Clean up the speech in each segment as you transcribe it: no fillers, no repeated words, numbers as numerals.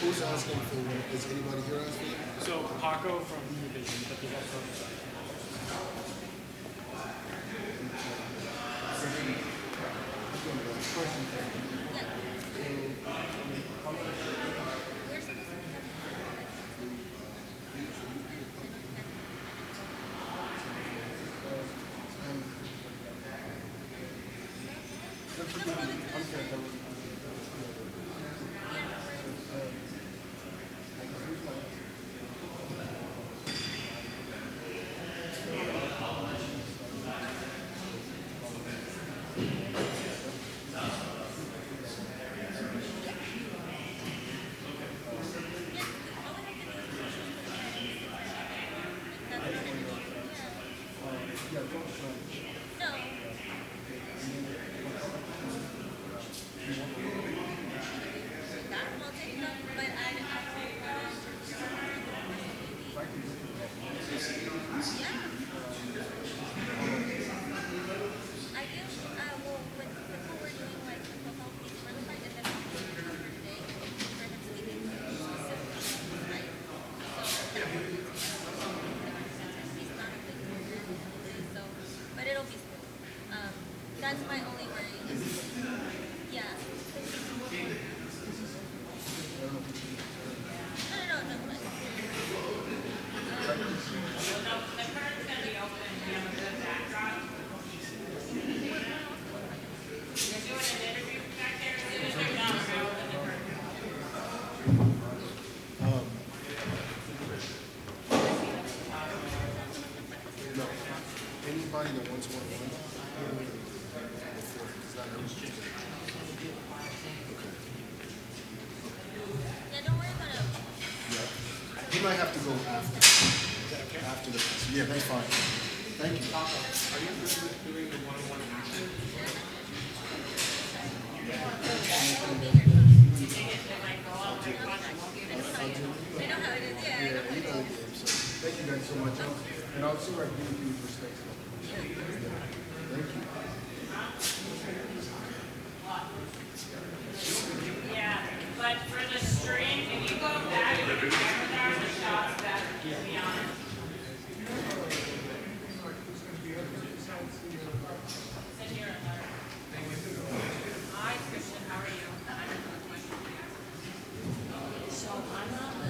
Who's asking for one? Is anybody here asking? So Paco from Division, but there's also that's my only worry. Yeah. No, it doesn't. The card's gonna be open. You have a good backdrop. They're doing an interview back there. As soon as they're done, we'll open the curtain. No. Anybody that wants one. Yeah, don't worry about it. Yeah. He might have to go after. Is that okay? After the yeah, that's fine. Thank you. Are you doing the one-on-one action? I know how it is, yeah. Yeah, you know the game. So thank you guys so much. And I'll see where I can give you respect. Thank you. Yeah, but for the stream, if you go back and you check with ours, the shot's better, to be honest. Sit here and learn. Hi, Christian, how are you? I have a question for you. So I'm not the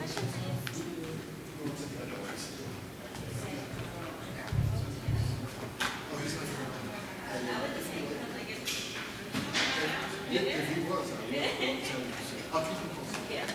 I should say If he was, I would tell you. I'll keep you posted. yeah.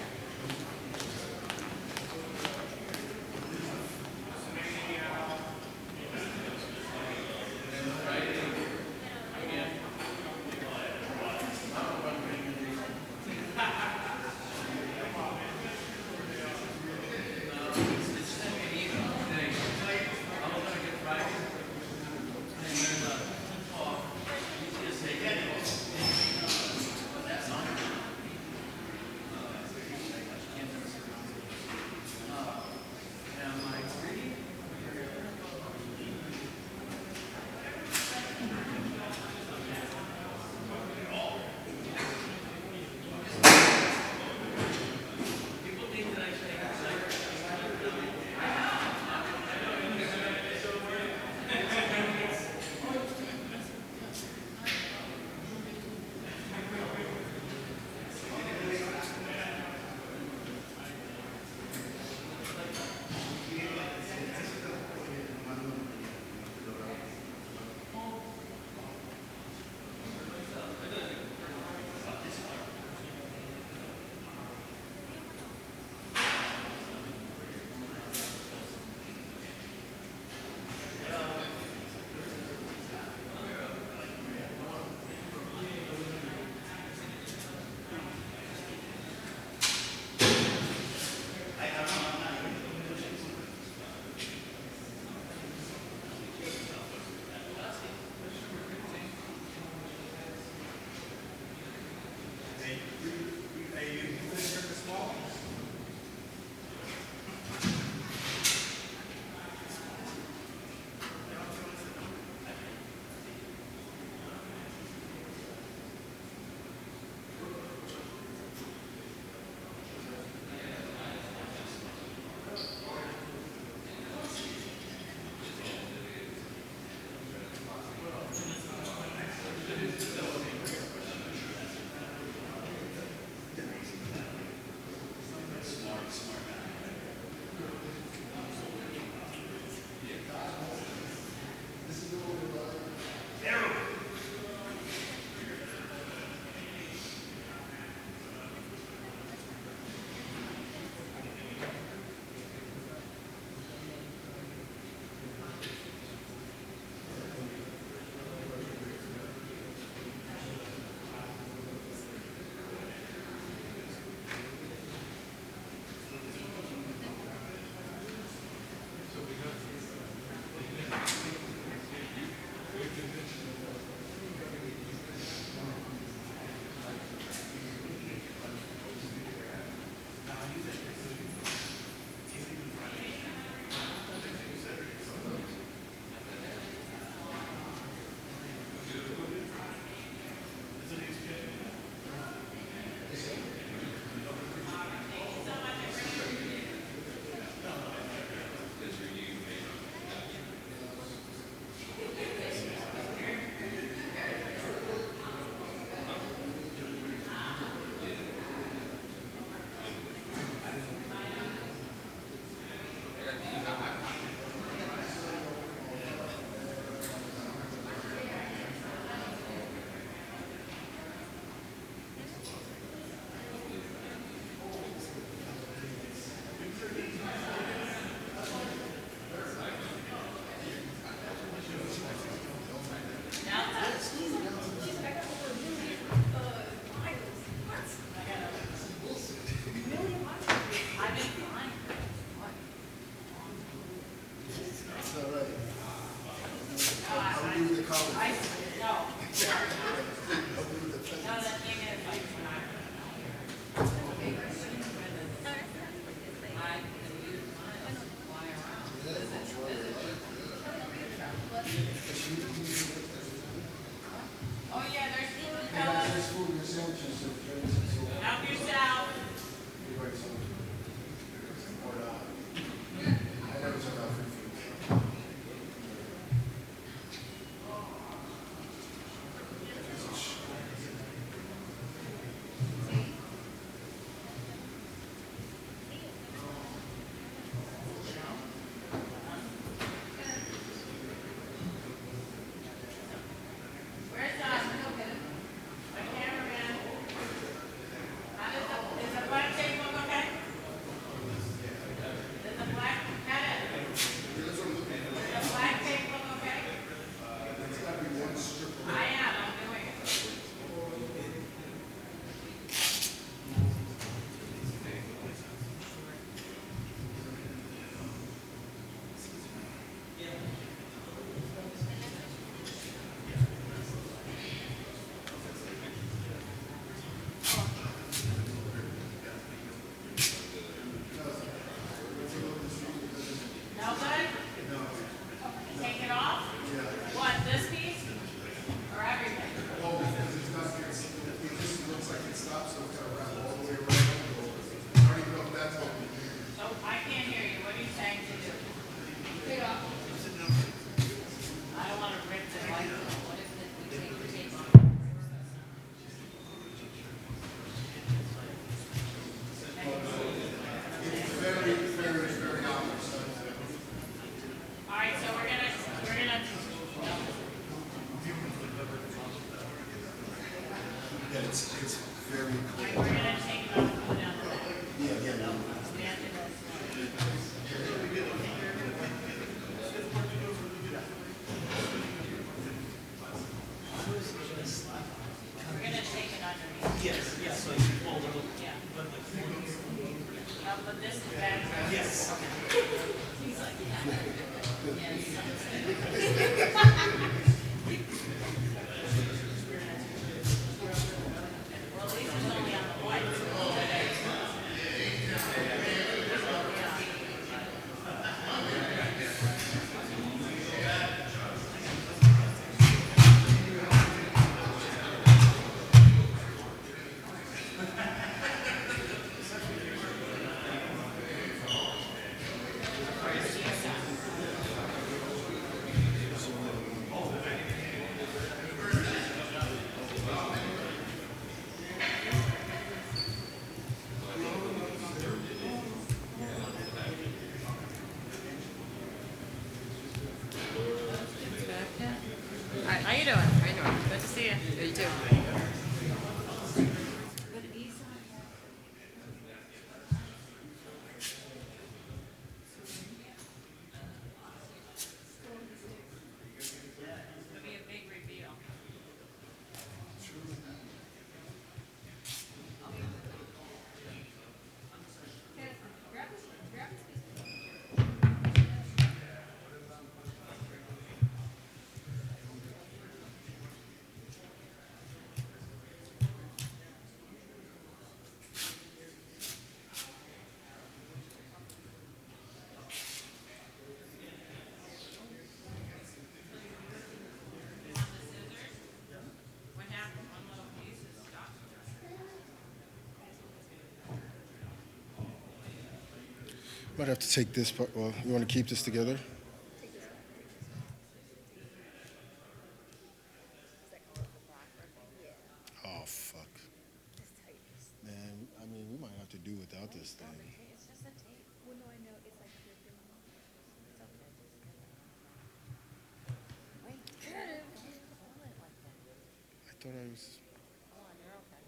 But this is bad. Yes. He's like, yeah. Well, at least it's only on the white. Hi, how you doing? How you doing? Good to see you. Yeah, you too. It'll be a big reveal. What happened? One little piece is stuck. Might have to take this part. Well, you want to keep this together? Oh, fuck. Man, I mean, we might have to do without this thing. It's just a tape. Well, no, I know. It's like you're doing it's okay. Wait, hold it like that. I thought I was. Hold on, you're okay.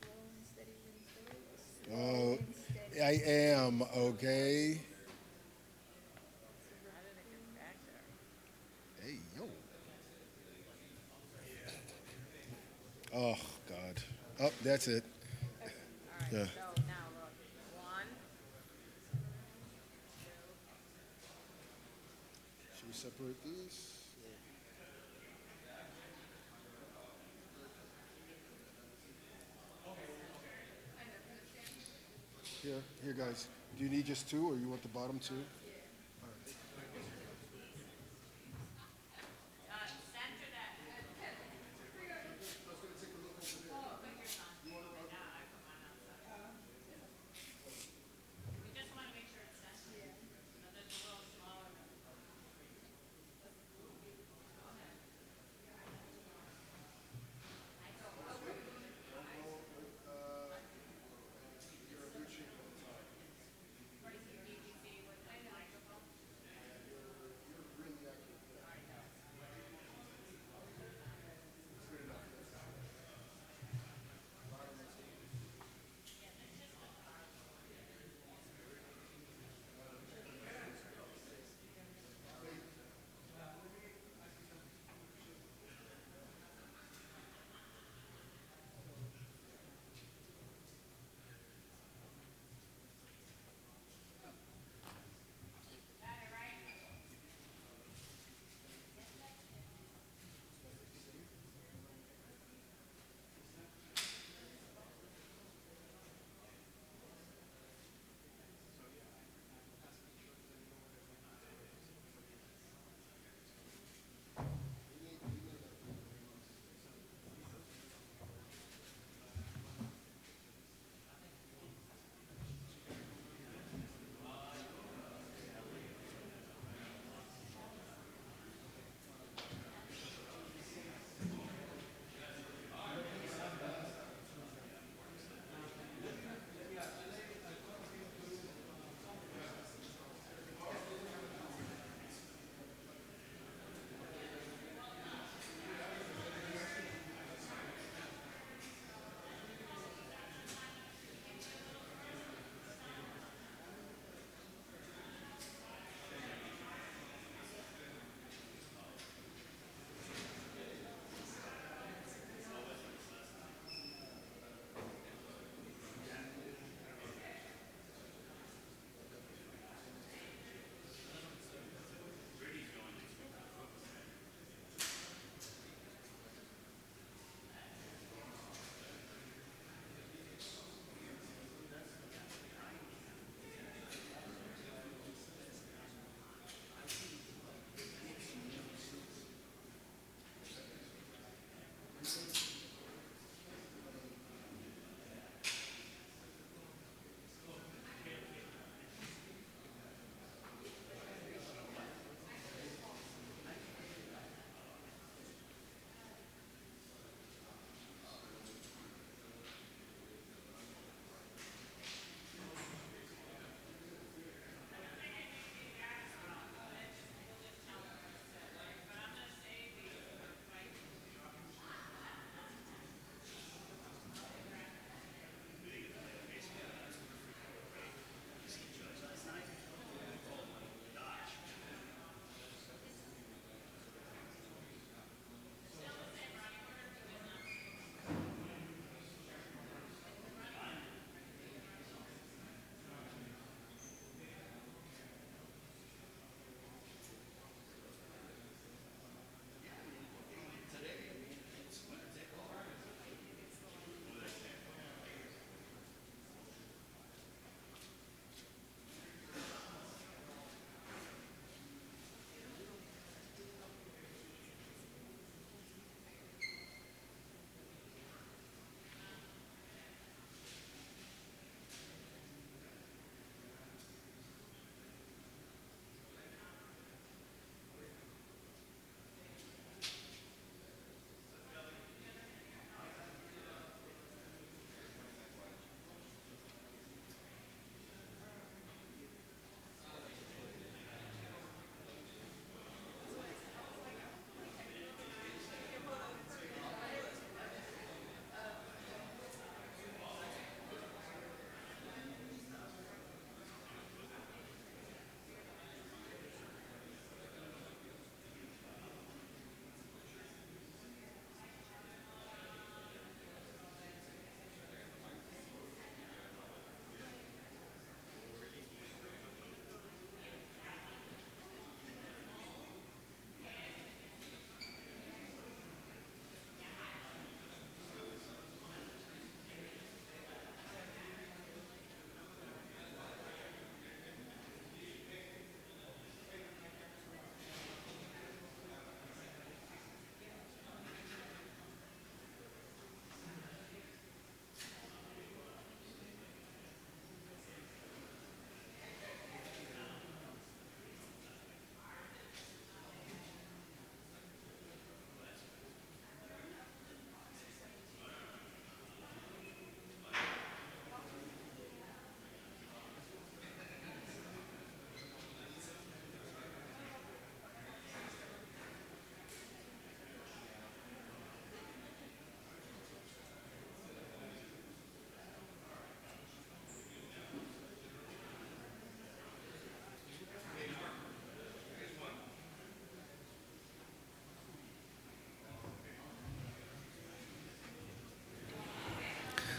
Slow and steady and steady. Oh, Slow and steady. I am, okay? How did it get back there? Hey, yo. Oh, God. Oh, that's it. All right, Yeah. so now look. One. Should we separate these? Here, guys. Do you need just two, or you want the bottom two? Center that. We just want to make sure it's centered. So that's a little smaller. PBC with the white.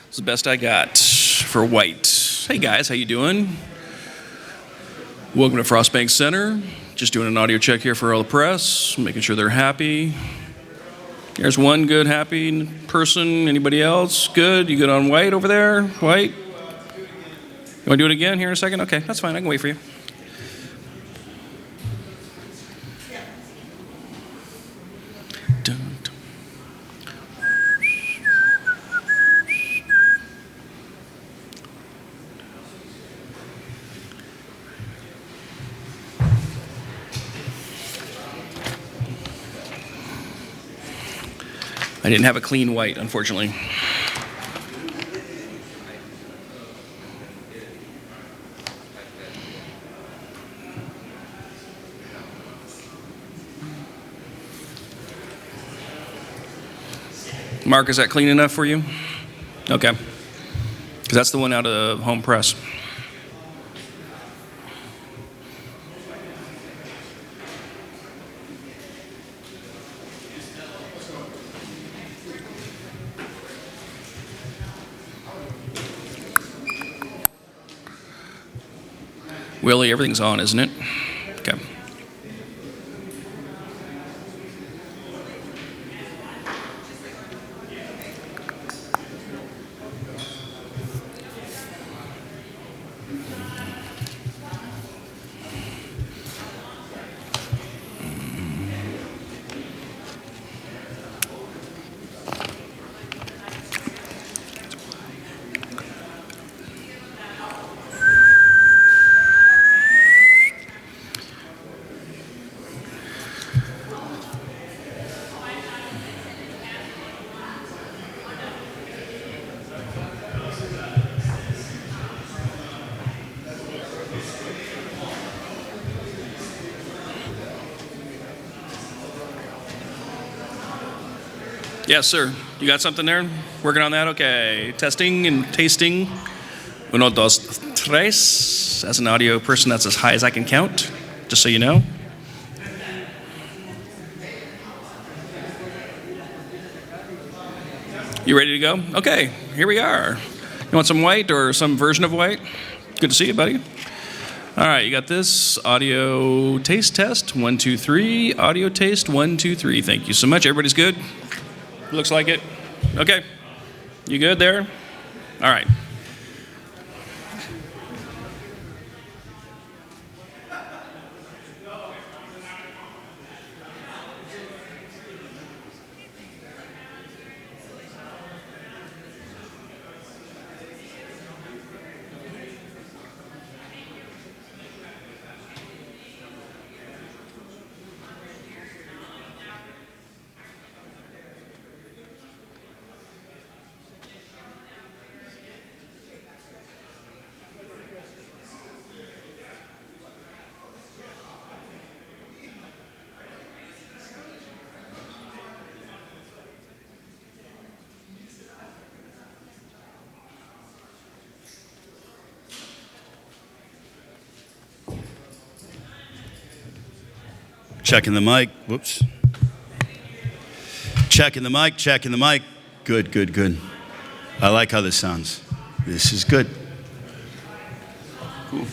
It's the best I got for white. Hey guys, how you doing? Welcome to Frostbank Center. Just doing an audio check here for all the press, making sure they're happy. There's one good, happy person. Anybody else? Good? You good on white over there? White? You want to do it again here in a second? Okay, that's fine. I can wait for you. I didn't have a clean white, unfortunately. Mark, is that clean enough for you? Okay. Because that's the one out of home press. Willie, everything's on, isn't it? Okay. Yes, sir. You got something there? Working on that? Okay. Testing and tasting. Uno, dos, tres. As an audio person, that's as high as I can count, just so you know. You ready to go? Okay, here we are. You want some white or some version of white? Good to see you, buddy. All right, you got this. Audio taste test, 1, 2, 3. Audio taste, 1, 2, 3. Thank you so much. Everybody's good? Looks like it. Okay. You good there? All right. Checking the mic. Whoops. Checking the mic, checking the mic. Good, good, good. I like how this sounds. This is good. Cool.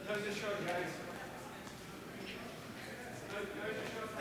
How's the show, guys? How's the show?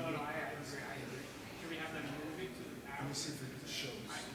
No, I agree. Can we have them move it to the Let app? me see if it shows.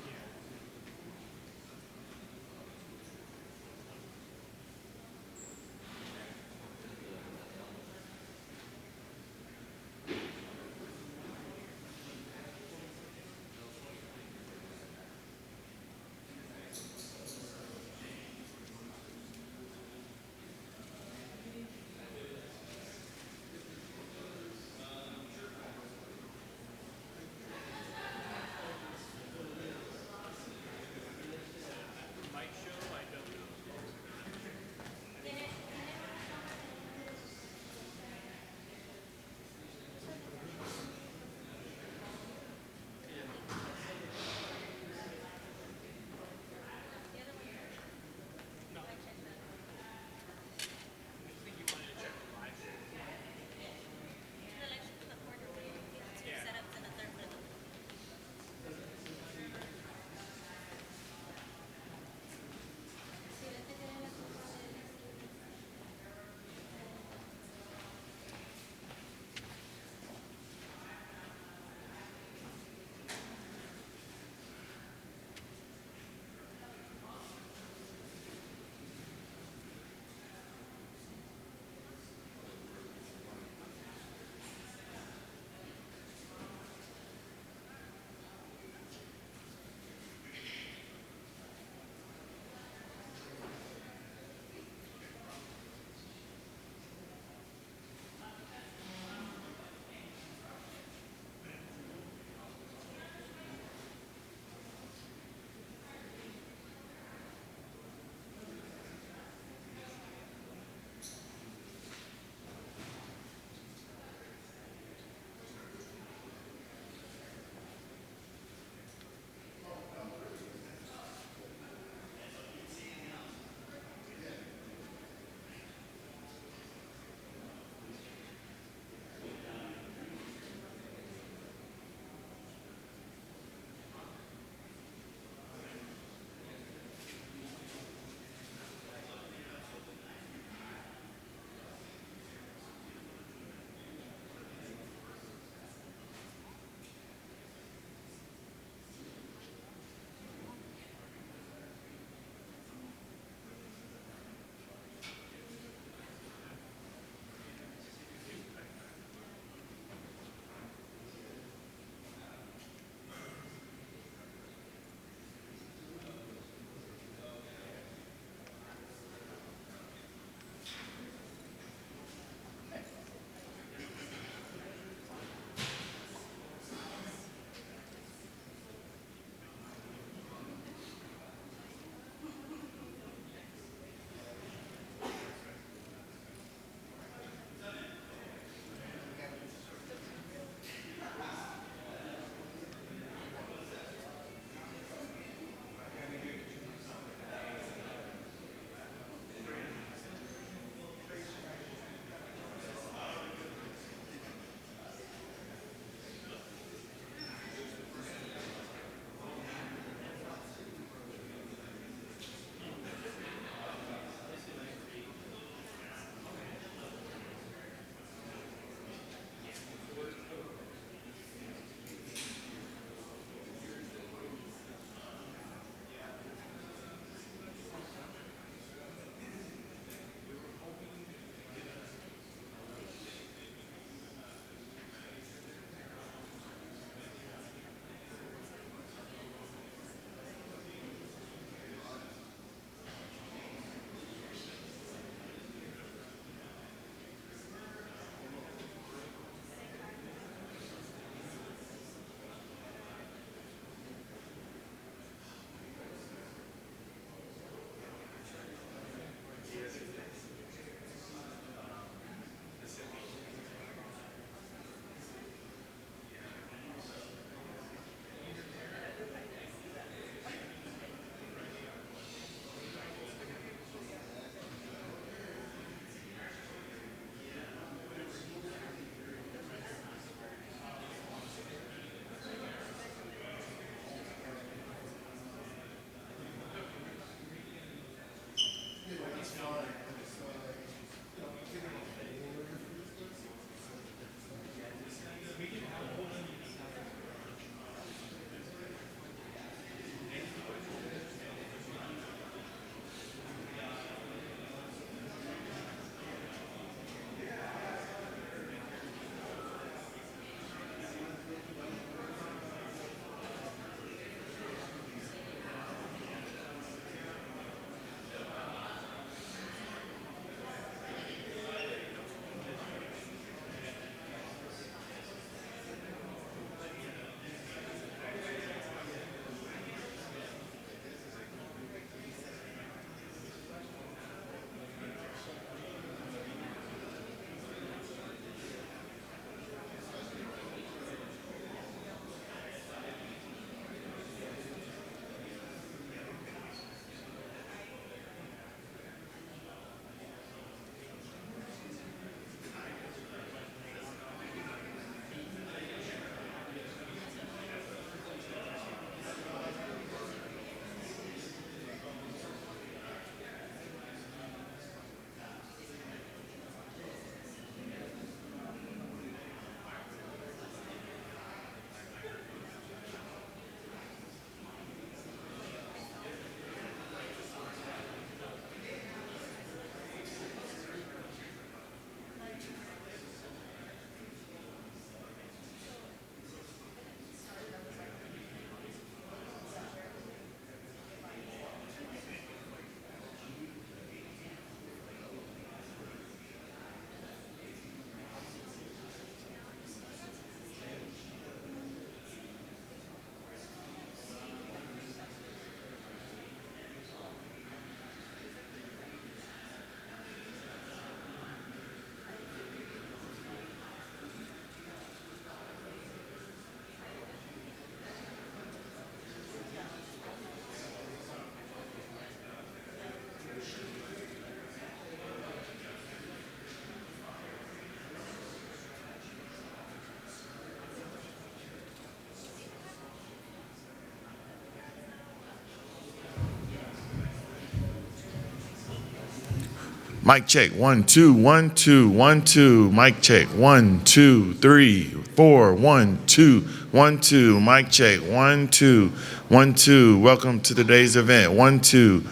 Mic check. 1, 2, 1, 2, 1, 2. Mic check. 1, 2, 3, 4. 1, 2, 1, 2. Mic check. 1, 2, 1, 2. Welcome to today's event. 1, 2.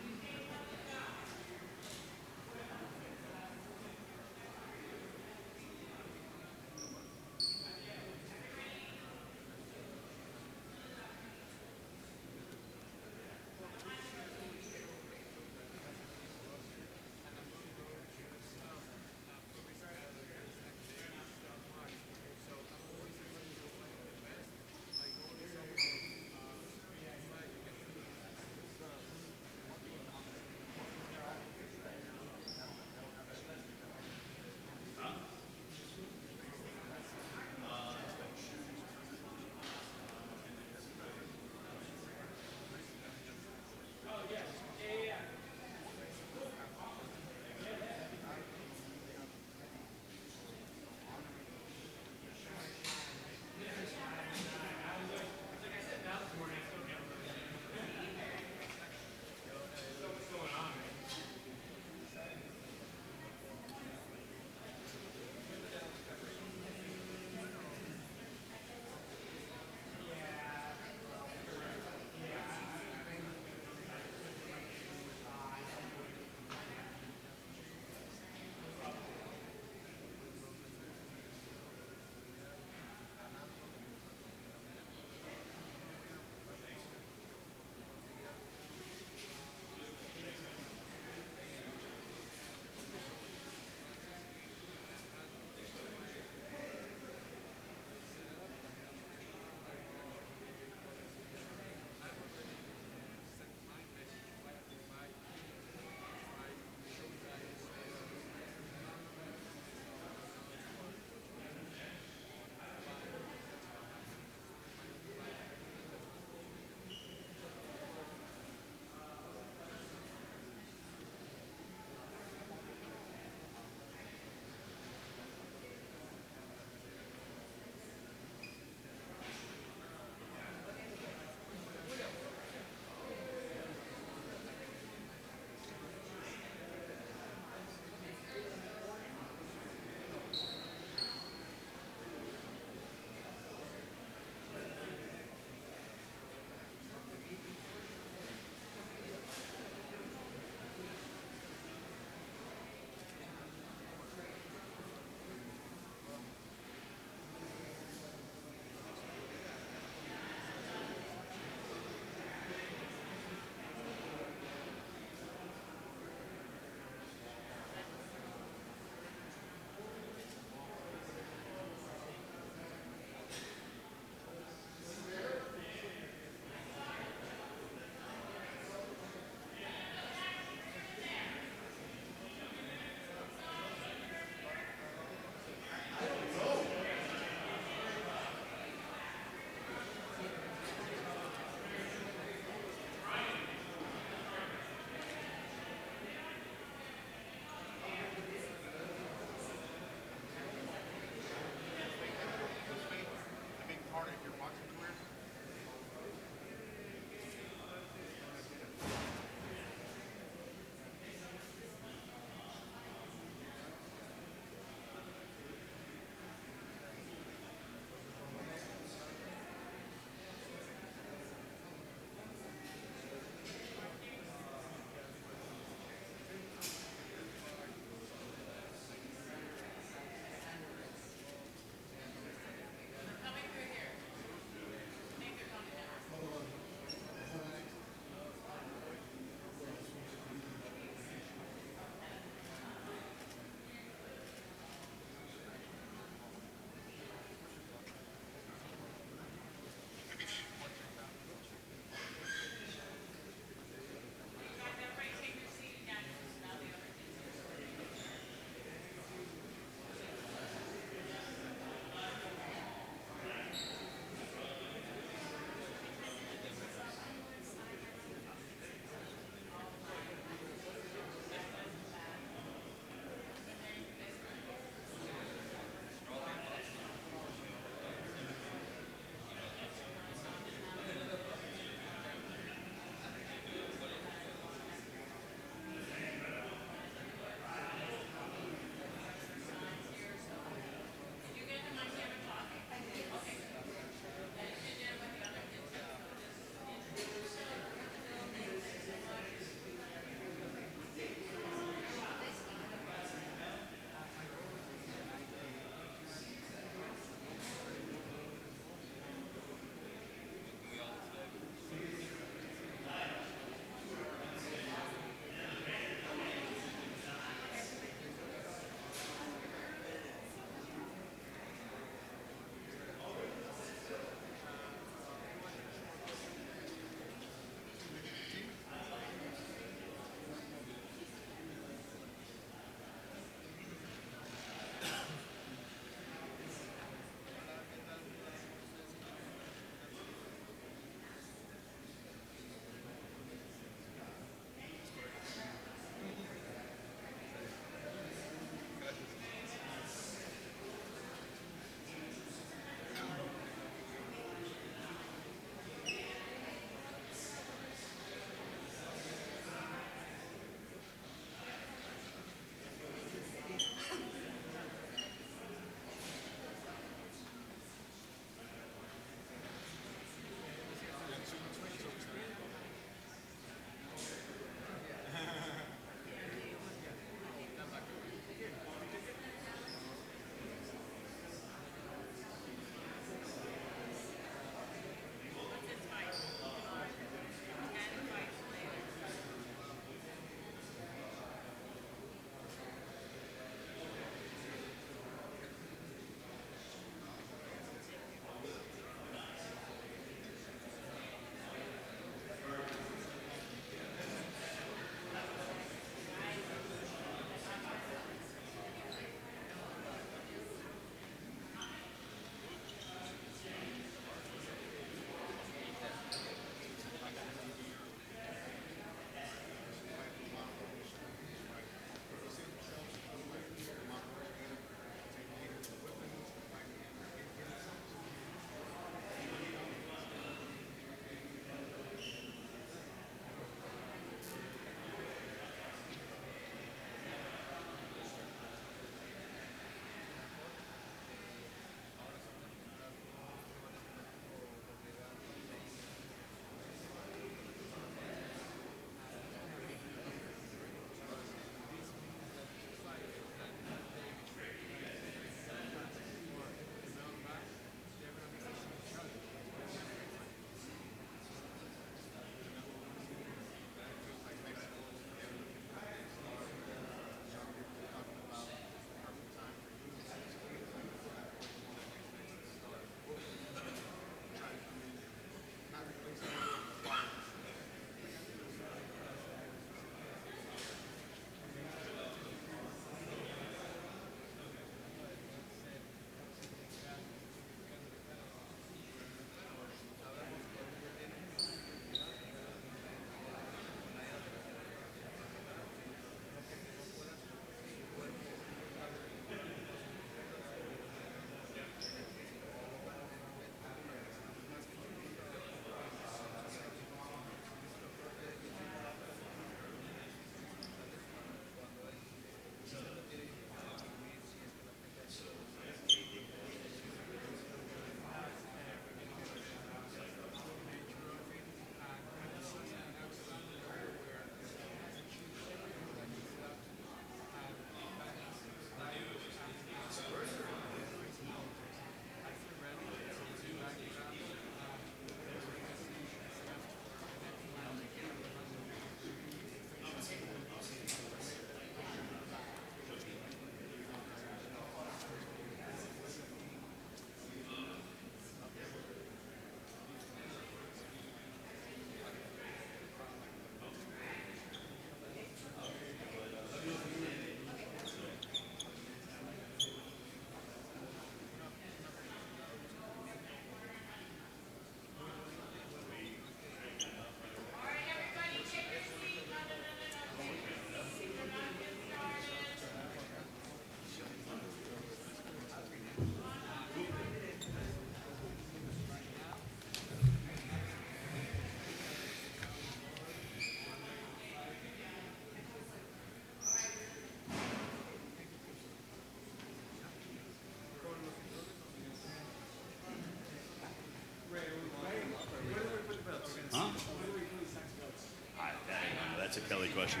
That's a Kelly question.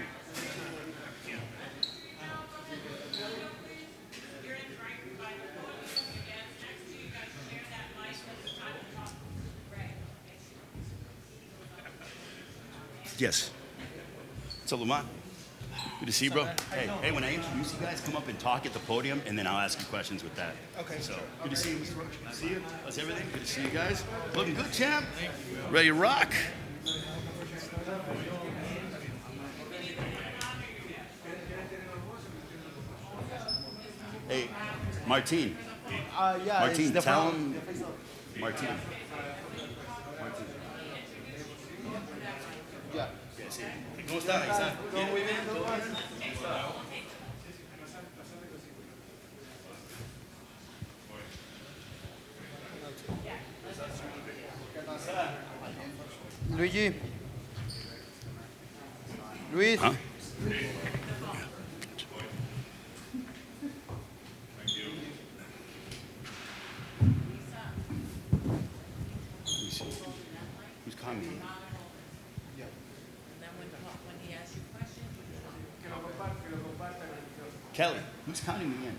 Yes. So Lamont, good to see you, bro. Hey, when I introduce you guys, come up and talk at the podium, and then I'll ask you questions with that. Okay. So good to see you, Mr. Roach. Good to see you. How's everything? Good to see you guys. Looking good, champ. Ready to rock? Hey, Martine. Yeah. Martine, tell him. Martine. Yeah. ¿Cómo está? Ahí está. Todo muy bien, todo bien. Luigi. Luis. Huh? Who's coming? Kelly, who's counting me in?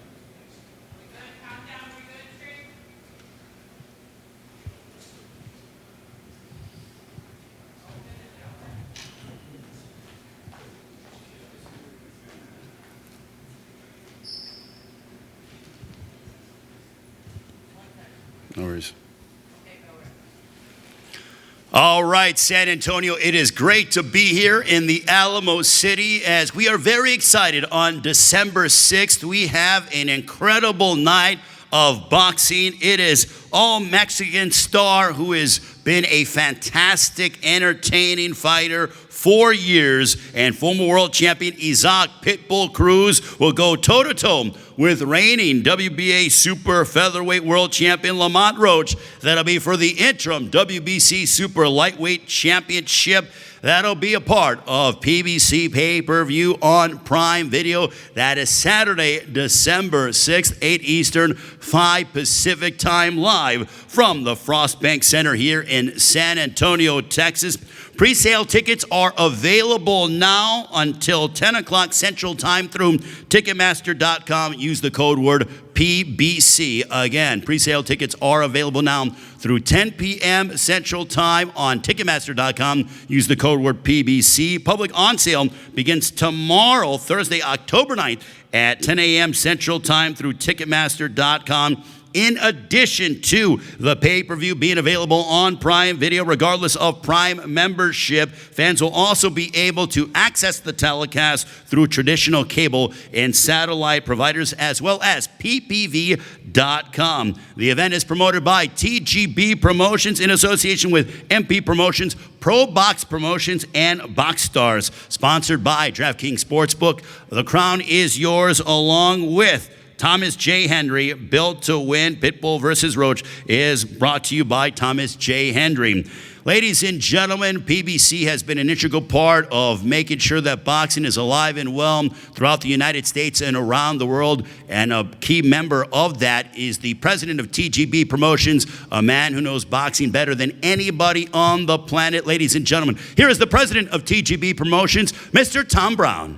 No worries. All right, San Antonio, it is great to be here in the Alamo City as we are very excited. On December 6th, we have an incredible night of boxing. It is all-Mexican star who has been a fantastic, entertaining fighter 4 years, and former world champion Isaac Pitbull Cruz will go toe-to-toe with reigning WBA Super Featherweight World Champion Lamont Roach. That'll be for the interim WBC Super Lightweight Championship. That'll be a part of PBC Pay-Per-View on Prime Video. That is Saturday, December 6th, 8 Eastern, 5 Pacific Time, live from the Frostbank Center here in San Antonio, Texas. Pre-sale tickets are available now until 10 o'clock Central Time through Ticketmaster.com. Use the code word PBC. Again, pre-sale tickets are available now through 10 p.m. Central Time on Ticketmaster.com. Use the code word PBC. Public on sale begins tomorrow, Thursday, October 9th at 10 a.m. Central Time through Ticketmaster.com. In addition to the pay-per-view being available on Prime Video, regardless of Prime membership, fans will also be able to access the telecast through traditional cable and satellite providers, as well as ppv.com. The event is promoted by TGB Promotions in association with MP Promotions, Pro Box Promotions, and Box Stars. Sponsored by DraftKings Sportsbook. The crown is yours, along with Thomas J. Henry. Built to Win, Pitbull versus Roach, is brought to you by Thomas J. Henry. Ladies and gentlemen, PBC has been an integral part of making sure that boxing is alive and well throughout the United States and around the world. And a key member of that is the president of TGB Promotions, a man who knows boxing better than anybody on the planet. Ladies and gentlemen, here is the president of TGB Promotions, Mr. Tom Brown.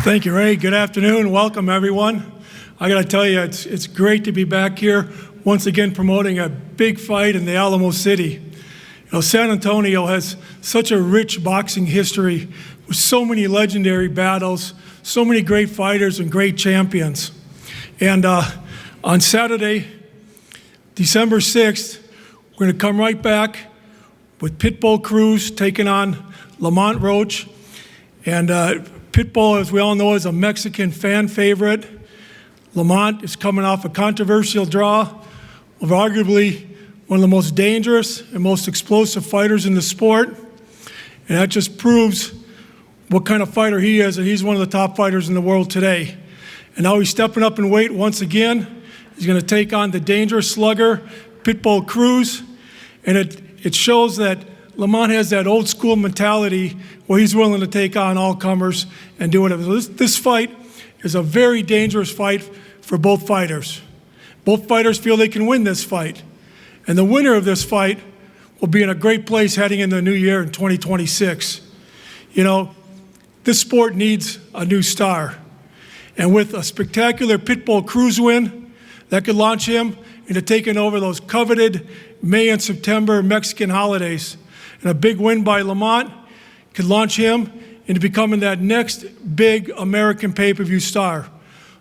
Thank you, Ray. Good afternoon. Welcome, everyone. I got to tell you, it's great to be back here once again promoting a big fight in the Alamo City. You know, San Antonio has such a rich boxing history with so many legendary battles, so many great fighters and great champions. And on Saturday, December 6th, we're going to come right back with Pitbull Cruz taking on Lamont Roach. And Pitbull, as we all know, is a Mexican fan favorite. Lamont is coming off a controversial draw of arguably one of the most dangerous and most explosive fighters in the sport. And that just proves what kind of fighter he is, and he's one of the top fighters in the world today. And now he's stepping up in weight once again. He's going to take on the dangerous slugger, Pitbull Cruz. And it shows that Lamont has that old school mentality where he's willing to take on all comers and do whatever. So this fight is a very dangerous fight for both fighters. Both fighters feel they can win this fight. And the winner of this fight will be in a great place heading into the new year in 2026. You know, this sport needs a new star. And with a spectacular Pitbull Cruz win, that could launch him into taking over those coveted May and September Mexican holidays. And a big win by Lamont could launch him into becoming that next big American pay-per-view star.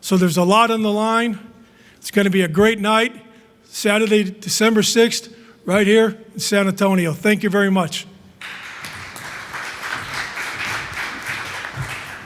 So there's a lot on the line. It's going to be a great night, Saturday, December 6th, right here in San Antonio. Thank you very much.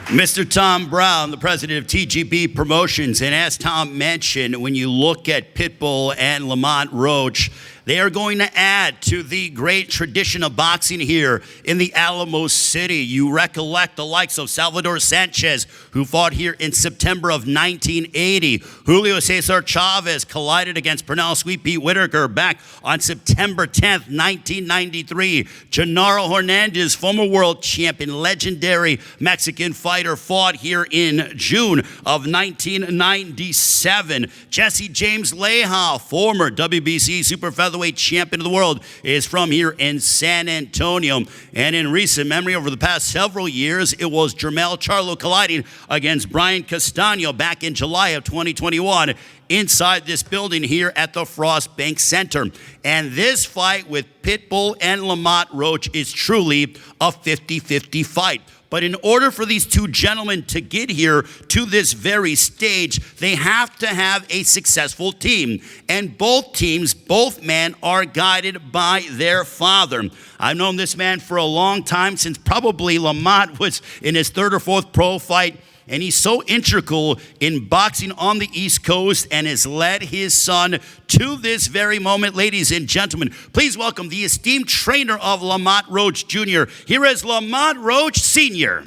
Mr. Tom Brown, the president of TGB Promotions, and as Tom mentioned, when you look at Pitbull and Lamont Roach, they are going to add to the great tradition of boxing here in the Alamo City. You recollect the likes of Salvador Sanchez, who fought here in September of 1980. Julio Cesar Chavez collided against Pernell Sweet Pea Whitaker back on September 10th, 1993. Gennaro Hernandez, former world champion, legendary Mexican fighter, fought here in June of 1997. Jesse James Leija, former WBC Super Featherweight champion of the world, is from here in San Antonio. And in recent memory, over the past several years, it was Jermell Charlo colliding against Brian Castaño back in July of 2021 inside this building here at the Frost Bank Center. And this fight with Pitbull and Lamont Roach is truly a 50-50 fight. But in order for these two gentlemen to get here to this very stage, they have to have a successful team. And both teams, both men, are guided by their father. I've known this man for a long time, since probably Lamont was in his third or fourth pro fight. And he's so integral in boxing on the East Coast and has led his son to this very moment. Ladies and gentlemen, please welcome the esteemed trainer of Lamont Roach Jr. Here is Lamont Roach Sr.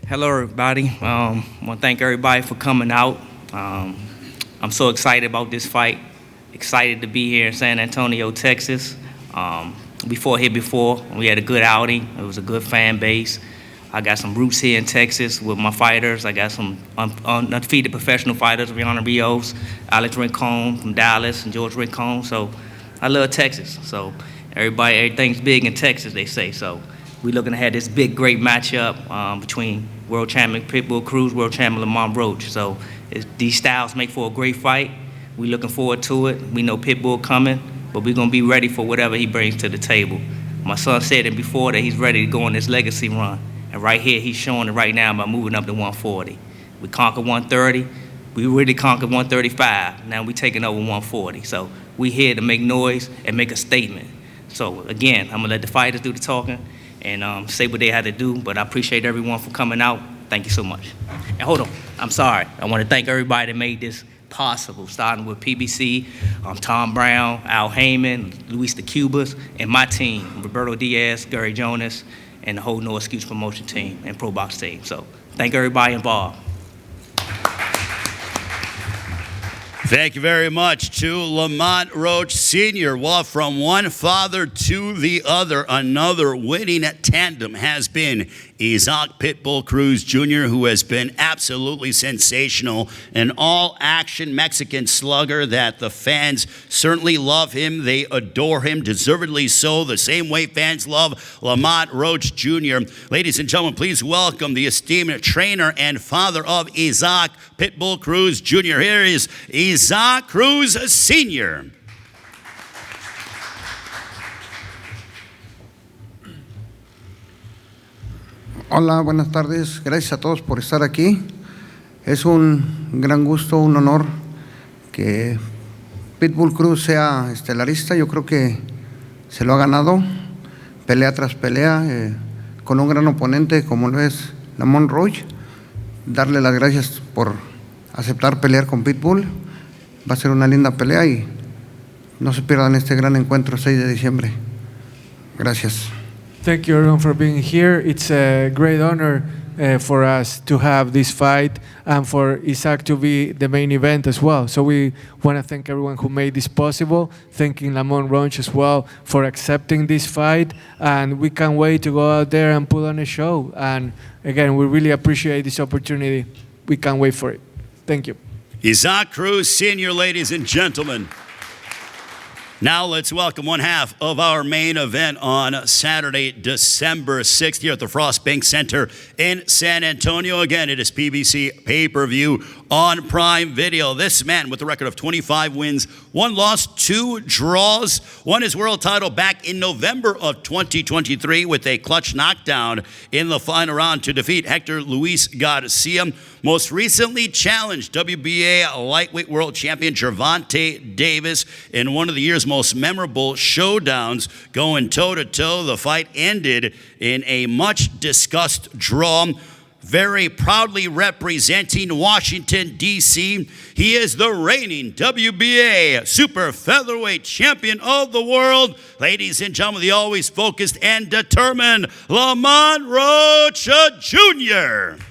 Hello, everybody. I want to thank everybody for coming out. I'm so excited about this fight. Excited to be here in San Antonio, Texas. We fought here before. We had a good outing. It was a good fan base. I got some roots here in Texas with my fighters. I got some undefeated professional fighters, Rihanna Rios, Alex Rincon from Dallas, and George Rincon. So I love Texas. So everything's big in Texas, they say. So we're looking to have this big, great matchup between world champion Pitbull Cruz, world champion Lamont Roach. So these styles make for a great fight. We're looking forward to it. We know Pitbull coming, but we're going to be ready for whatever he brings to the table. My son said it before that he's ready to go on this legacy run. And right here, he's showing it right now by moving up to 140. We conquered 130. We really conquered 135. Now we're taking over 140. So we're here to make noise and make a statement. So again, I'm going to let the fighters do the talking and say what they had to do. But I appreciate everyone for coming out. Thank you so much. And hold on. I'm sorry. I want to thank everybody that made this possible, starting with PBC, Tom Brown, Al Heyman, Luis de Cubas, and my team, Roberto Diaz, Gary Jonas, and the whole No Excuse Promotion team and Pro Box team. So thank everybody involved. Thank you very much to Lamont Roach Sr. Well, from one father to the other, another winning tandem has been Isaac Pitbull Cruz Jr., who has been absolutely sensational, an all-action Mexican slugger that the fans certainly love him. They adore him, deservedly so, the same way fans love Lamont Roach Jr. Ladies and gentlemen, please welcome the esteemed trainer and father of Isaac Pitbull Cruz Jr. Here is Isaac Cruz Sr. Hola, buenas tardes. Gracias a todos por estar aquí. Es un gran gusto, un honor que Pitbull Cruz sea estelarista. Yo creo que se lo ha ganado pelea tras pelea con un gran oponente como lo es Lamont Roach. Darle las gracias por aceptar pelear con Pitbull. Va a ser una linda pelea y no se pierdan este gran encuentro 6 de diciembre. Gracias. Thank you everyone for being here. It's a great honor for us to have this fight and for Isaac to be the main event as well. So we want to thank everyone who made this possible, thanking Lamont Roach as well for accepting this fight, and we can't wait to go out there and put on a show. And again, we really appreciate this opportunity. We can't wait for it. Thank you. Isaac Cruz Sr., ladies and gentlemen. Now let's welcome one half of our main event on Saturday, December 6th here at the Frost Bank Center in San Antonio. Again, it is PBC Pay-Per-View on Prime Video. This man with a record of 25 wins, 1 loss, 2 draws, won his world title back in November of 2023 with a clutch knockdown in the final round to defeat Hector Luis Garcia. Most recently challenged WBA lightweight world champion Gervonta Davis in one of the year's most memorable showdowns, going toe-to-toe. The fight ended in a much-discussed draw. Very proudly representing Washington, D.C., he is the reigning WBA Super Featherweight Champion of the world. Ladies and gentlemen, the always focused and determined Lamont Roach Jr.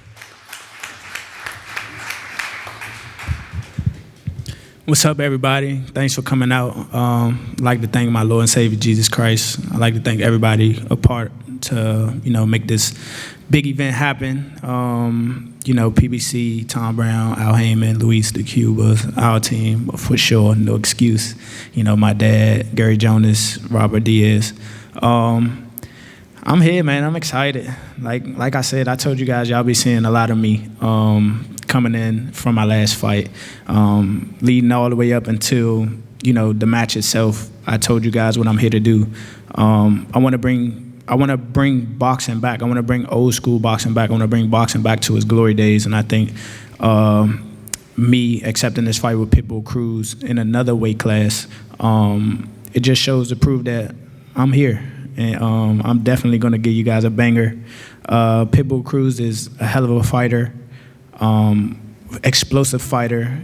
What's up, everybody? Thanks for coming out. I'd like to thank my Lord and Savior, Jesus Christ. I'd like to thank everybody a part to, make this big event happen. PBC, Tom Brown, Al Heyman, Luis de Cuba, our team, for sure, no excuse. My dad, Gary Jonas, Robert Diaz. I'm here, man. I'm excited. Like I said, I told you guys, y'all be seeing a lot of me coming in from my last fight, leading all the way up until, the match itself. I told you guys what I'm here to do. I want to bring boxing back. I want to bring old school boxing back. I want to bring boxing back to its glory days. And I think me accepting this fight with Pitbull Cruz in another weight class, it just shows to prove that I'm here. And I'm definitely going to give you guys a banger. Pitbull Cruz is a hell of a fighter, explosive fighter,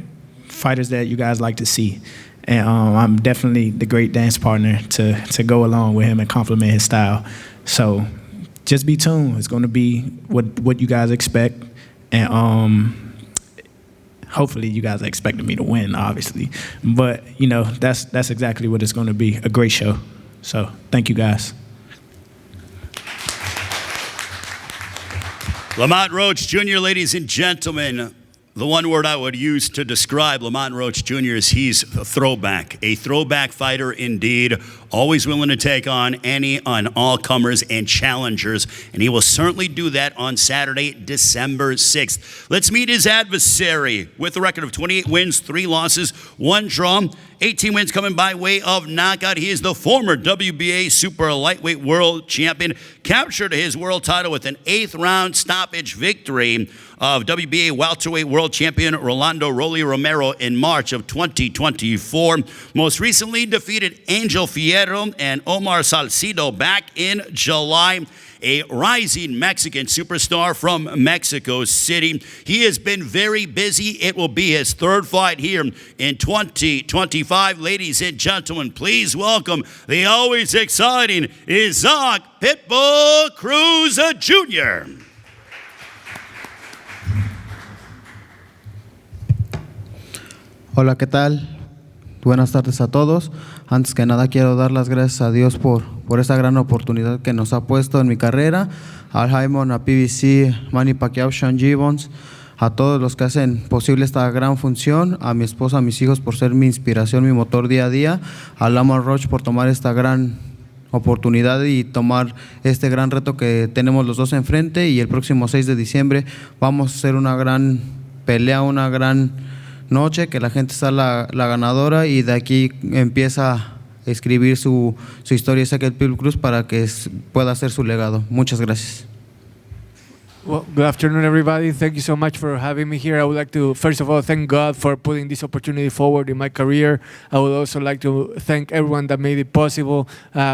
fighters that you guys like to see. And I'm definitely the great dance partner to go along with him and complement his style. So just be tuned. It's going to be what you guys expect. And hopefully you guys are expecting me to win, obviously. But, that's exactly what it's going to be, a great show. So thank you, guys. Lamont Roach Jr., ladies and gentlemen. The one word I would use to describe Lamont Roach Jr. is he's a throwback fighter indeed, always willing to take on all comers and challengers, and he will certainly do that on Saturday, December 6th. Let's meet his adversary with a record of 28 wins, 3 losses, 1 draw, 18 wins coming by way of knockout. He is the former WBA Super Lightweight World Champion, captured his world title with an 8th round stoppage victory of WBA Welterweight World Champion Rolando Rolly Romero in March of 2024. Most recently defeated Angel Fierro and Omar Salcido back in July. A rising Mexican superstar from Mexico City. He has been very busy. It will be his 3rd fight here in 2025. Ladies and gentlemen, please welcome the always exciting Isaac Pitbull Cruz Jr. Hola, ¿qué tal? Buenas tardes a todos. Antes que nada quiero dar las gracias a Dios por esta gran oportunidad que nos ha puesto en mi carrera, al Heyman, a PBC, Manny Pacquiao, Sean Gibbons, a todos los que hacen posible esta gran función, a mi esposa, a mis hijos por ser mi inspiración, mi motor día a día, a Lamont Roach por tomar esta gran oportunidad y tomar este gran reto que tenemos los dos enfrente, y el próximo 6 de diciembre vamos a hacer una gran pelea, una gran noche, que la gente sea la ganadora, y de aquí empieza a escribir su historia Isaac Pitbull Cruz para que pueda hacer su legado. Muchas gracias. Well, good afternoon, everybody. Thank you so much for having me here. I would like to, first of all, thank God for putting this opportunity forward in my career. I would also like to thank everyone that made it possible,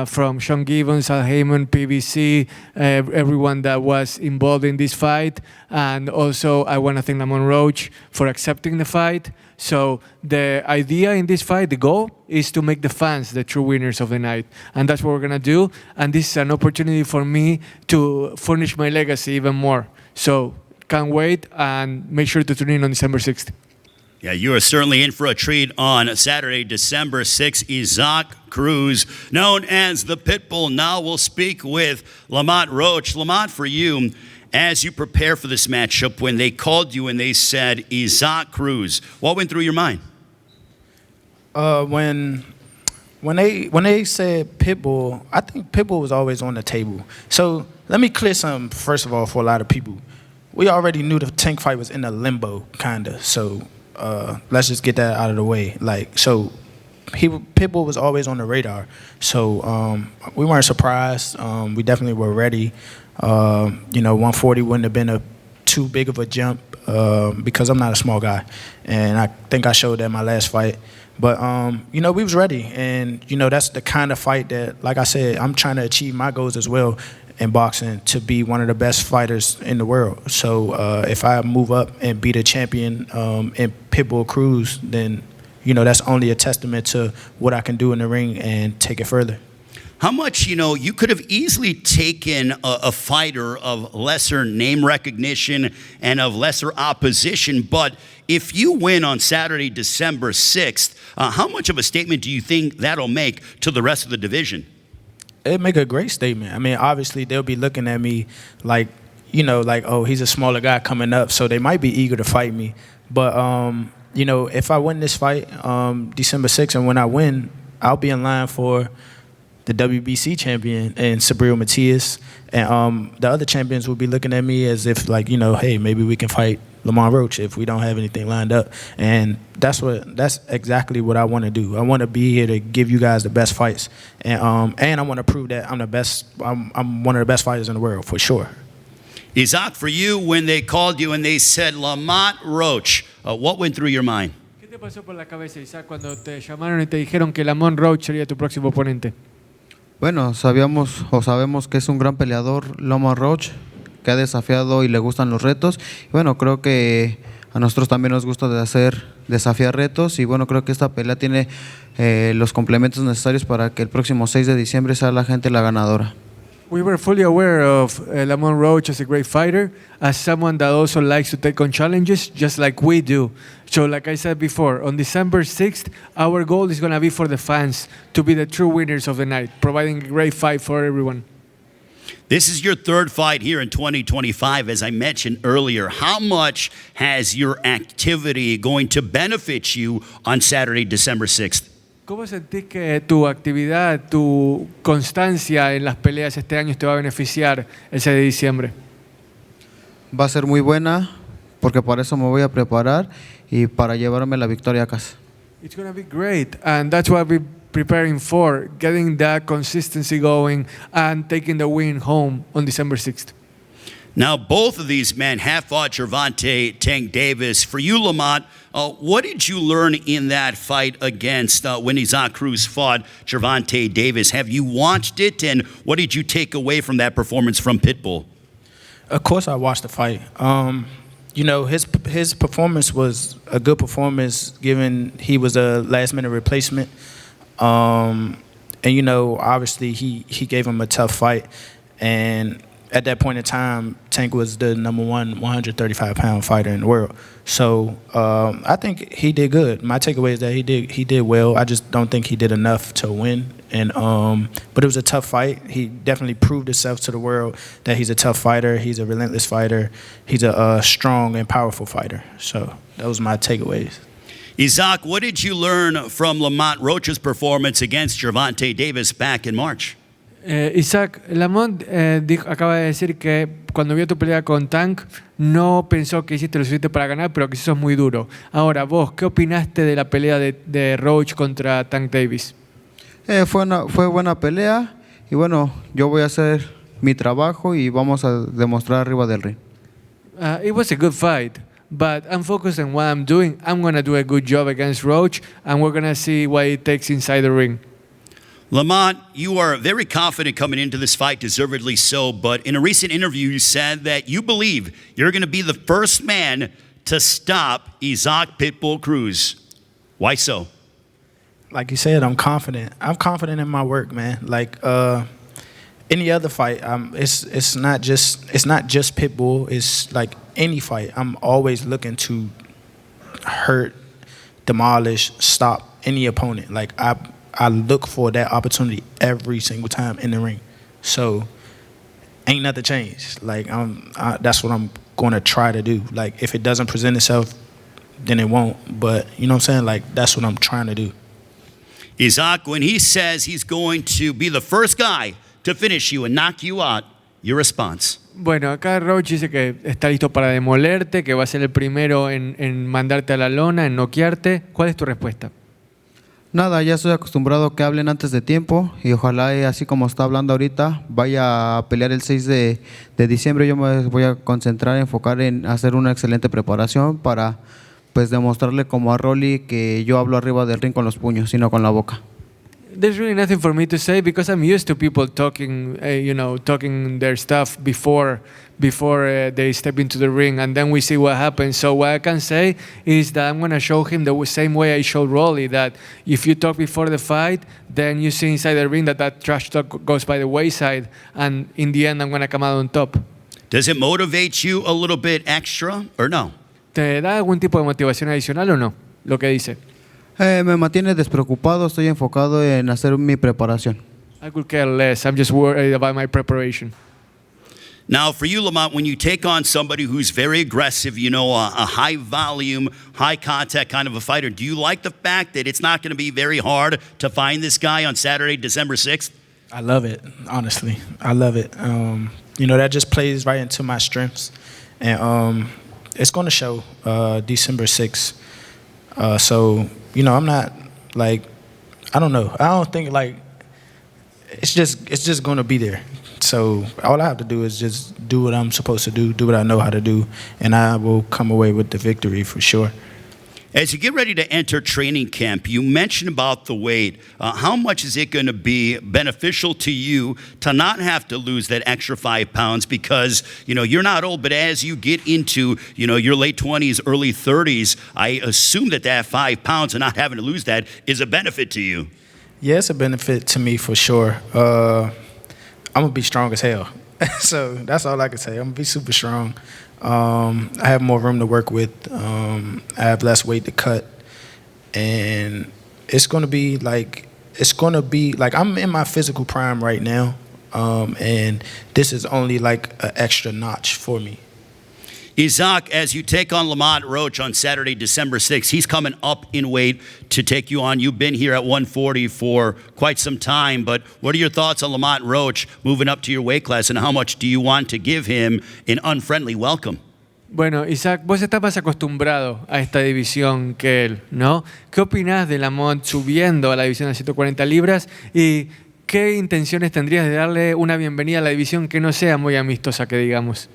from Sean Gibbons, Al Heyman, PBC, everyone that was involved in this fight. And also, I want to thank Lamont Roach for accepting the fight. So the idea in this fight, the goal, is to make the fans the true winners of the night. And that's what we're going to do. And this is an opportunity for me to furnish my legacy even more. So can't wait, and make sure to tune in on December 6th. Yeah, you are certainly in for a treat on Saturday, December 6th. Isaac Cruz, known as the Pitbull. Now we'll speak with Lamont Roach. Lamont, for you, as you prepare for this matchup, when they called you and they said Isaac Cruz, what went through your mind? When they said Pitbull, I think Pitbull was always on the table. So let me clear something first of all for a lot of people. We already knew the Tank fight was in a limbo, kinda. So let's just get that out of the way. Pitbull was always on the radar. So we weren't surprised. We definitely were ready. 140 wouldn't have been too big of a jump because I'm not a small guy, and I think I showed that in my last fight. But we was ready, and that's the kind of fight that, like I said, I'm trying to achieve my goals as well in boxing, to be one of the best fighters in the world. So if I move up and beat a champion in Pitbull Cruz, then that's only a testament to what I can do in the ring and take it further. How much, you could have easily taken a fighter of lesser name recognition and of lesser opposition, but if you win on Saturday, December 6th, how much of a statement do you think that'll make to the rest of the division? It'd make a great statement. I mean, obviously, they'll be looking at me like, oh, he's a smaller guy coming up, so they might be eager to fight me. But, if I win this fight December 6th, and when I win, I'll be in line for the WBC champion and Sabril Matias, and the other champions will be looking at me as if hey, maybe we can fight Lamont Roach if we don't have anything lined up. And that's exactly what I want to do. I want to be here to give you guys the best fights, and I want to prove that I'm the best. I'm one of the best fighters in the world for sure. Isaac, for you, when they called you and they said Lamont Roach, what went through your mind? ¿Qué te pasó por la cabeza, Isaac, cuando te llamaron y te dijeron que Lamont Roach sería tu próximo oponente? Bueno, sabemos que es un gran peleador, Lamont Roach, que ha desafiado y le gustan los retos. Y bueno, creo que a nosotros también nos gusta desafiar retos, y bueno, creo que esta pelea tiene los complementos necesarios para que el próximo 6 de diciembre sea la gente la ganadora. We were fully aware of Lamont Roach as a great fighter, as someone that also likes to take on challenges, just like we do. So like I said before, on December 6th, our goal is going to be for the fans to be the true winners of the night, providing a great fight for everyone. This is your third fight here in 2025, as I mentioned earlier. How much has your activity going to benefit you on Saturday, December 6th? ¿Cómo sentís que tu actividad, tu constancia en las peleas este año te va a beneficiar el 6 de diciembre? Va a ser muy buena, porque para eso me voy a preparar y para llevarme la victoria a casa. It's going to be great, and that's what we're preparing for, getting that consistency going and taking the win home on December 6th. Now, both of these men have fought Gervonta Tank Davis. For you, Lamont, what did you learn in that fight against when Isaac Cruz fought Gervonta Davis? Have you watched it, and what did you take away from that performance from Pitbull? Of course, I watched the fight. His performance was a good performance, given he was a last-minute replacement. Obviously, he gave him a tough fight, and at that point in time, Tank was the number one 135-pound fighter in the world. So I think he did good. My takeaway is that he did well. I just don't think he did enough to win. But it was a tough fight. He definitely proved himself to the world that he's a tough fighter. He's a relentless fighter. He's a strong and powerful fighter. So that was my takeaways. Isaac, what did you learn from Lamont Roach's performance against Gervonta Davis back in March? Isaac, Lamont acaba de decir que cuando vio tu pelea con Tank no pensó que hiciste lo suficiente para ganar, pero que sos muy duro. Ahora, vos, ¿qué opinaste de la pelea de Roach contra Tank Davis? Fue buena pelea, y bueno, yo voy a hacer mi trabajo y vamos a demostrar arriba del ring. It was a good fight, but I'm focused on what I'm doing. I'm going to do a good job against Roach, and we're going to see what it takes inside the ring. Lamont, you are very confident coming into this fight, deservedly so, but in a recent interview you said that you believe you're going to be the first man to stop Isaac Pitbull Cruz. Why so? Like you said, I'm confident. I'm confident in my work, man. Like any other fight, it's not just Pitbull. It's like any fight. I'm always looking to hurt, demolish, stop any opponent. Like I look for that opportunity every single time in the ring. So ain't nothing changed. Like that's what I'm going to try to do. Like if it doesn't present itself, then it won't. But you know what I'm saying? Like that's what I'm trying to do. Isaac, when he says he's going to be the first guy to finish you and knock you out, your response? Bueno, acá Roach dice que está listo para demolerte, que va a ser el primero en mandarte a la lona, en noquearte. ¿Cuál es tu respuesta? Nada, ya estoy acostumbrado que hablen antes de tiempo y ojalá, así como está hablando ahorita, vaya a pelear el 6 de diciembre. Yo me voy a concentrar, enfocar en hacer una excelente preparación para pues demostrarle como a Rolly que yo hablo arriba del ring con los puños, sino con la boca. There's really nothing for me to say because I'm used to people talking, talking their stuff before they step into the ring, and then we see what happens. So what I can say is that I'm going to show him the same way I showed Rolly, that if you talk before the fight, then you see inside the ring that trash talk goes by the wayside, and in the end I'm going to come out on top. Does it motivate you a little bit extra or no? ¿Te da algún tipo de motivación adicional o no? Lo que dice. Me mantiene despreocupado, estoy enfocado en hacer mi preparación. I could care less. I'm just worried about my preparation. Now, for you, Lamont, when you take on somebody who's very aggressive, a high volume, high contact kind of a fighter, do you like the fact that it's not going to be very hard to find this guy on Saturday, December 6th? I love it, honestly. I love it. That just plays right into my strengths. And it's going to show December 6th. So, I'm not like, I don't know. I don't think like, it's just going to be there. So all I have to do is just do what I'm supposed to do what I know how to do, and I will come away with the victory for sure. As you get ready to enter training camp, you mentioned about the weight. How much is it going to be beneficial to you to not have to lose that extra 5 pounds? Because, you're not old, but as you get into, your late 20s, early 30s, I assume that 5 pounds and not having to lose that is a benefit to you. Yeah, it's a benefit to me for sure. I'm going to be strong as hell. So that's all I can say. I'm going to be super strong. I have more room to work with. I have less weight to cut, and it's gonna be like I'm in my physical prime right now, and this is only like an extra notch for me. Isaac, as you take on Lamont Roach on Saturday, December 6th, he's coming up in weight to take you on. You've been here at 140 for quite some time, but what are your thoughts on Lamont Roach moving up to your weight class, and how much do you want to give him an unfriendly welcome? Bueno, Isaac, vos estás más acostumbrado a esta división que él, ¿no? ¿Qué opinás de Lamont subiendo a la división de 140 libras y qué intenciones tendrías de darle una bienvenida a la división que no sea muy amistosa, que digamos?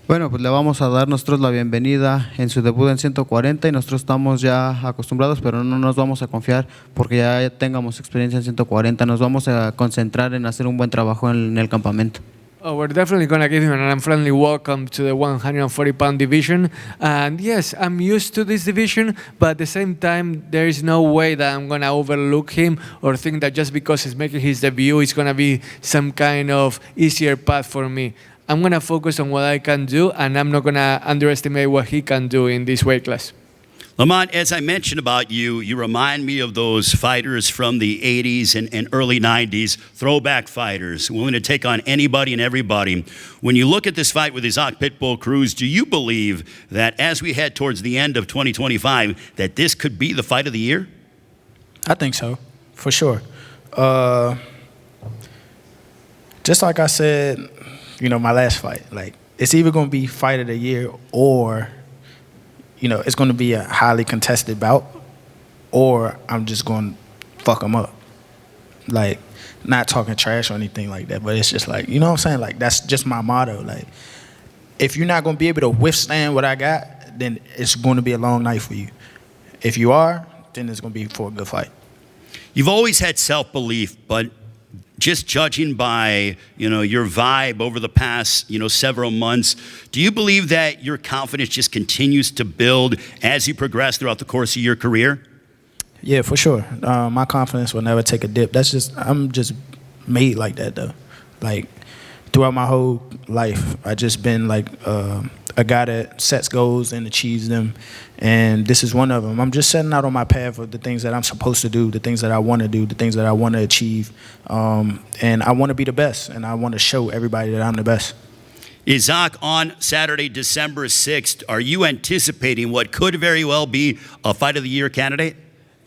Bueno, pues le vamos a dar nosotros la bienvenida en su debut en 140 y nosotros estamos ya acostumbrados, pero no nos vamos a confiar porque ya tengamos experiencia en 140. Nos vamos a concentrar en hacer un buen trabajo en el campamento. Oh, we're definitely going to give him an unfriendly welcome to the 140-pound division. And yes, I'm used to this division, but at the same time, there is no way that I'm going to overlook him or think that just because he's making his debut, it's going to be some kind of easier path for me. I'm going to focus on what I can do, and I'm not going to underestimate what he can do in this weight class. Lamont, as I mentioned about you, you remind me of those fighters from the 80s and early 90s, throwback fighters, willing to take on anybody and everybody. When you look at this fight with Isaac Pitbull Cruz, do you believe that as we head towards the end of 2025, that this could be the fight of the year? I think so, for sure. Just like I said, my last fight, like it's either going to be fight of the year or it's going to be a highly contested bout, or I'm just going to fuck them up. Like, not talking trash or anything like that, but it's just like, you know what I'm saying? Like, that's just my motto. Like, if you're not going to be able to withstand what I got, then it's going to be a long night for you. If you are, then it's going to be for a good fight. You've always had self-belief, but just judging by, your vibe over the past, several months, do you believe that your confidence just continues to build as you progress throughout the course of your career? Yeah, for sure. My confidence will never take a dip. I'm just made like that, though. Like, throughout my whole life, I just been like a a guy that sets goals and achieves them, and this is one of them. I'm just setting out on my path of the things that I'm supposed to do, the things that I want to do, the things that I want to achieve, and I want to be the best, and I want to show everybody that I'm the best. Isaac, on Saturday, December 6th, are you anticipating what could very well be a Fight of the Year candidate?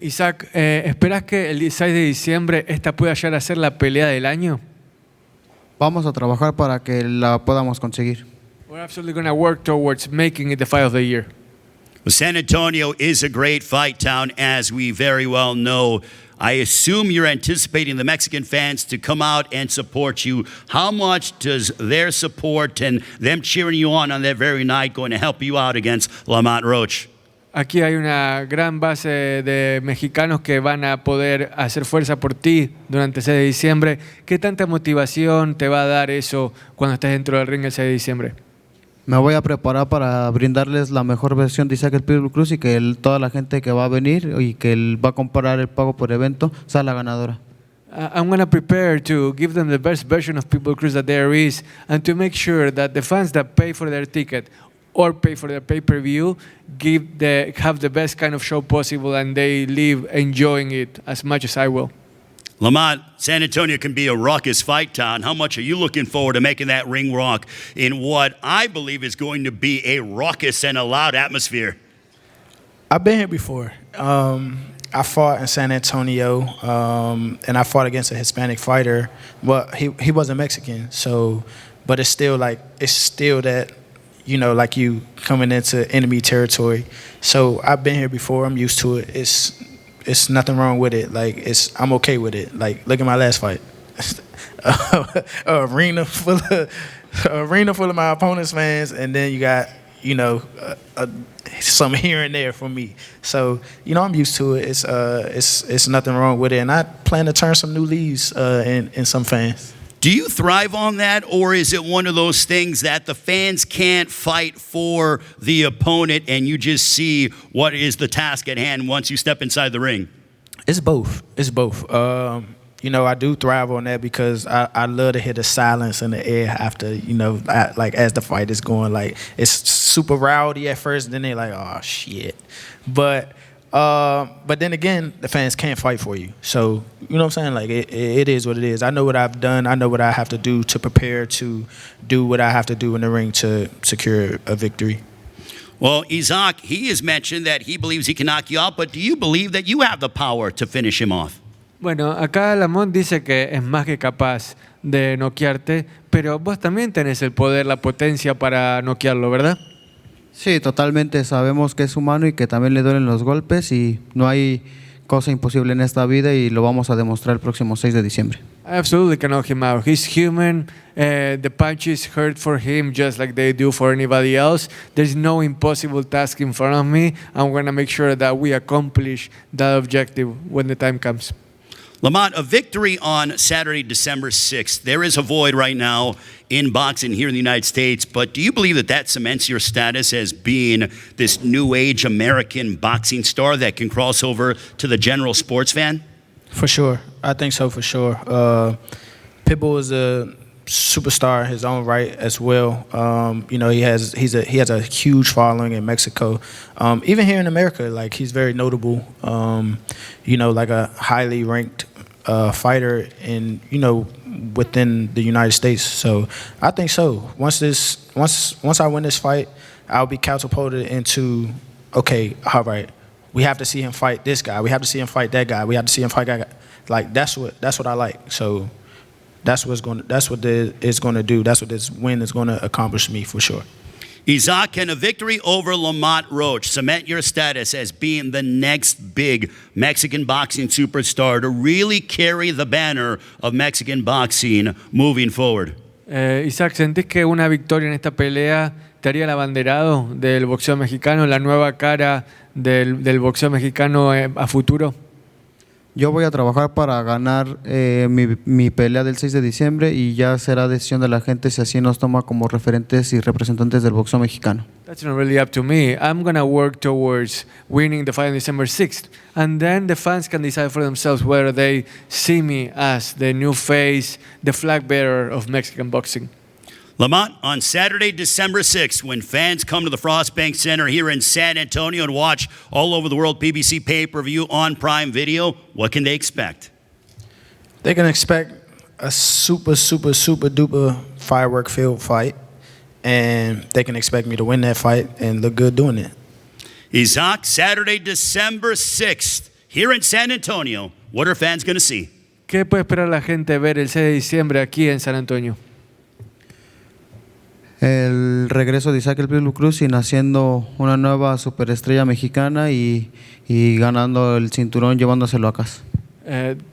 Isaac, ¿esperas que el 16 de diciembre esta pueda llegar a ser la pelea del año? Vamos a trabajar para que la podamos conseguir. We're absolutely going to work towards making it the fight of the year. Well, San Antonio is a great fight town, as we very well know. I assume you're anticipating the Mexican fans to come out and support you. How much does their support and them cheering you on that very night going to help you out against Lamont Roach? Aquí hay una gran base de mexicanos que van a poder hacer fuerza por ti durante el 6 de diciembre. ¿Qué tanta motivación te va a dar eso cuando estés dentro del ring el 6 de diciembre? Me voy a preparar para brindarles la mejor versión de Isaac el Pitbull Cruz y que toda la gente que va a venir y que va a comprar el pago por evento sea la ganadora. I'm going to prepare to give them the best version of Pitbull Cruz that there is, and to make sure that the fans that pay for their ticket or pay for their pay-per-view have the best kind of show possible, and they leave enjoying it as much as I will. Lamont, San Antonio can be a raucous fight town. How much are you looking forward to making that ring rock in what I believe is going to be a raucous and a loud atmosphere? I've been here before. I fought in San Antonio, and I fought against a Hispanic fighter. Well, he wasn't Mexican, so, but it's still that, you know, like you coming into enemy territory. So I've been here before. I'm used to it. It's nothing wrong with it. Like, I'm okay with it. Like, look at my last fight. a arena full of my opponent's fans, and then you got, you know, some here and there for me. So, you know, I'm used to it. It's nothing wrong with it, and I plan to turn some new leaves in some fans. Do you thrive on that, or is it one of those things that the fans can't fight for the opponent and you just see what is the task at hand once you step inside the ring? It's both. It's both. You know, I do thrive on that because I love to hear the silence in the air after, you know, like as the fight is going. Like, it's super rowdy at first, and then they're like, oh, shit. But then again, the fans can't fight for you. So, you know what I'm saying? Like, it is what it is. I know what I've done. I know what I have to do to prepare to do what I have to do in the ring to secure a victory. Well, Isaac, he has mentioned that he believes he can knock you out, but do you believe that you have the power to finish him off? Bueno, acá Lamont dice que es más que capaz de noquearte, pero vos también tenés el poder, la potencia para noquearlo, ¿verdad? Sí, totalmente. Sabemos que es humano y que también le duelen los golpes y no hay cosa imposible en esta vida y lo vamos a demostrar el próximo 6 de diciembre. I absolutely can knock him out. He's human. The punches hurt for him just like they do for anybody else. There's no impossible task in front of me. I'm going to make sure that we accomplish that objective when the time comes. Lamont, a victory on Saturday, December 6th. There is a void right now in boxing here in the United States, but do you believe that that cements your status as being this new age American boxing star that can cross over to the general sports fan? For sure. I think so, for sure. Pitbull is a superstar in his own right as well. You know, he has a huge following in Mexico. Even here in America, like, he's very notable. You know, like a highly ranked fighter in, you know, within the United States. So I think so. Once I win this fight, I'll be catapulted into, okay, all right, we have to see him fight this guy. We have to see him fight that guy. We have to see him fight that guy. Like, that's what I like. So that's what it's gonna do. That's what this win is gonna accomplish me, for sure. Isaac, can a victory over Lamont Roach cement your status as being the next big Mexican boxing superstar to really carry the banner of Mexican boxing moving forward? Isaac, ¿sentís que una victoria en esta pelea te haría el abanderado del boxeo mexicano, la nueva cara del boxeo mexicano a futuro? Yo voy a trabajar para ganar mi pelea del 6 de diciembre y ya será decisión de la gente si así nos toma como referentes y representantes del boxeo mexicano. That's not really up to me. I'm going to work towards winning the fight on December 6th. And then the fans can decide for themselves whether they see me as the new face, the flag bearer of Mexican boxing. Lamont, on Saturday, December 6th, when fans come to the Frostbank Center here in San Antonio and watch all over the world PBC Pay-Per-View on Prime Video, what can they expect? They can expect a super duper firework-filled fight, and they can expect me to win that fight and look good doing it. Isaac, Saturday, December 6th, here in San Antonio, what are fans going to see? ¿Qué puede esperar la gente ver el 6 de diciembre aquí en San Antonio? El regreso de Isaac el Pitbull Cruz y naciendo una nueva superestrella mexicana y ganando el cinturón, llevándoselo a casa.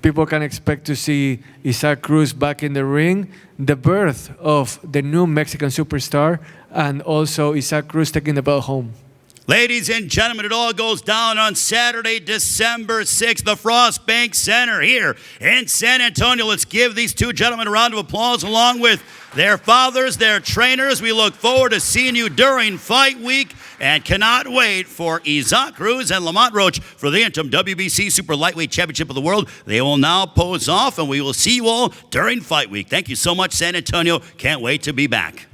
People can expect to see Isaac Cruz back in the ring, the birth of the new Mexican superstar, and also Isaac Cruz taking the belt home. Ladies and gentlemen, it all goes down on Saturday, December 6th, the Frostbank Center here in San Antonio. Let's give these two gentlemen a round of applause along with their fathers, their trainers. We look forward to seeing you during fight week and cannot wait for Isaac Cruz and Lamont Roach for the interim WBC Super Lightweight Championship of the World. They will now pose off, and we will see you all during fight week. Thank you so much, San Antonio. Can't wait to be back.